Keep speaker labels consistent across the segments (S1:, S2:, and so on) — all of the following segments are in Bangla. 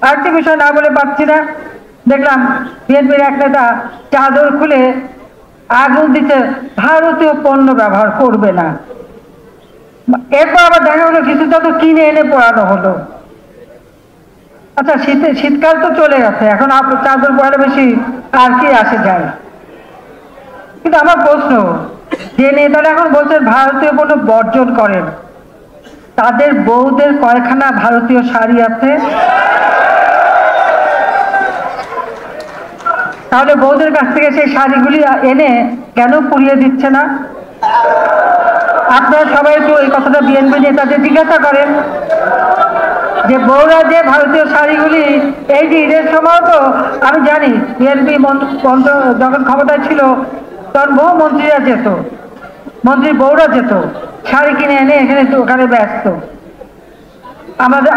S1: আরেকটি বিষয় না বলে পাচ্ছি না, দেখলাম বিএনপির এক নেতা চাদর খুলে আগুন দিতে ভারতীয় পণ্য ব্যবহার করবে না। এরপর আবার দেখা গেলো কিছু চাদর কিনে এনে পরানো হলো। আচ্ছা, শীতকাল তো চলে গেছে, এখন চাদর পরে বেশি আর কি আসে যায়। কিন্তু আমার প্রশ্ন, যে নেতারা এখন বলছেন ভারতীয় পণ্য বর্জন করেন, তাদের বউদের কয়খানা ভারতীয় শাড়ি আছে? তাহলে বউদের কাছ থেকে সেই শাড়িগুলি এনে কেন পুড়িয়ে দিচ্ছে না? আপনারা সবাই একটু এই কথাটা বিএনপি নেতাদের জিজ্ঞাসা করেন যে বউরা যে ভারতীয় শাড়িগুলি, এই যে ঈদের সময় তো আমি জানি বিএনপি যখন ক্ষমতায় ছিল তখন বহু মন্ত্রীরা যেত, মন্ত্রীর বউরা যেত শাড়ি কিনে এনে এখানে ওখানে ব্যস্ত।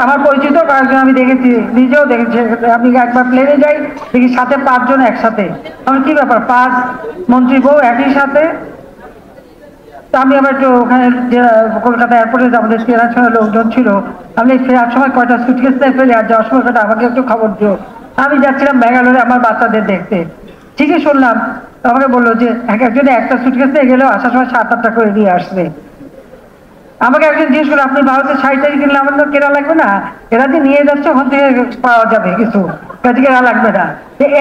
S1: আমার পরিচিত কয়েকজন আমি দেখেছি, নিজেও দেখেছি। আমি একবার প্লেনে যাই, দেখি সাথে 5 জন একসাথে। আমি কি ব্যাপার, 5 মন্ত্রী বউ একই সাথে? তা আমি আবার একটু ওখানে কলকাতা এয়ারপোর্টে আমাদের চেনাশোনা লোকজন ছিল, আমি ফেরার সময় কয়টা সুটকেস নিয়ে ফেলে আর যাওয়ার সময় কয়টা আমাকে একটু খবর দিও। আমি যাচ্ছিলাম ব্যাঙ্গালোরে আমার বাচ্চাদের দেখতে, ঠিকই শুনলাম আমাকে বললো যে একজনে একটা সুটকেস নিয়ে গেলেও আসার সময় 7-8টা করে নিয়ে আসবে। আমাকে একজন জিজ্ঞেস করলো, আপনি ভারতের শাড়ি টাড়ি কিনলে আমার তো কেনা লাগবে না? এরা যে নিয়ে যাচ্ছে ওখান থেকে পাওয়া যাবে কিছু, কাজে কেনা লাগবে না।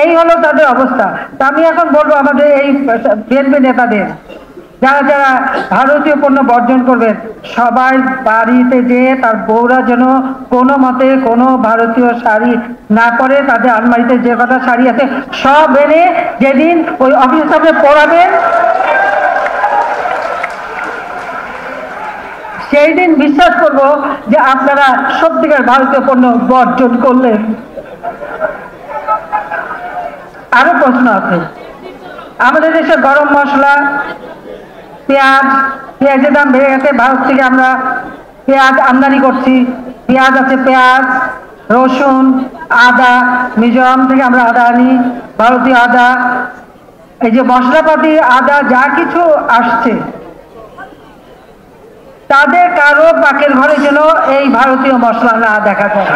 S1: এই হলো তাদের অবস্থা। তা আমি এখন বলবো আমাদের এই বিএনপি নেতাদের, যারা যারা ভারতীয় পণ্য বর্জন করবেন, সবাই বাড়িতে যেয়ে তার বউরা যেন কোনো মতে কোনো ভারতীয় শাড়ি না পরে, তাদের আলমারিতে যে কটা শাড়ি আছে সব এনে যেদিন ওই অফিসের সামনে পরাবেন, সেই দিন বিশ্বাস করব যে আপনারা সত্যিকার ভারতীয় পণ্য বর্জন করলেন। আরো প্রশ্ন আছে, আমাদের দেশে গরম মশলা, পেঁয়াজের দাম বেড়ে গেছে। ভারত থেকে আমরা পেঁয়াজ আমদানি করছি, পেঁয়াজ আছে, পেঁয়াজ, রসুন, আদা, মিজোরাম থেকে আমরা আদা আনি, ভারতীয় আদা। এই যে মশলাপাতি, আদা যা কিছু আসছে, তাদের কারো পাকের ঘরে যেন এই ভারতীয় মশলা না দেখা যায়।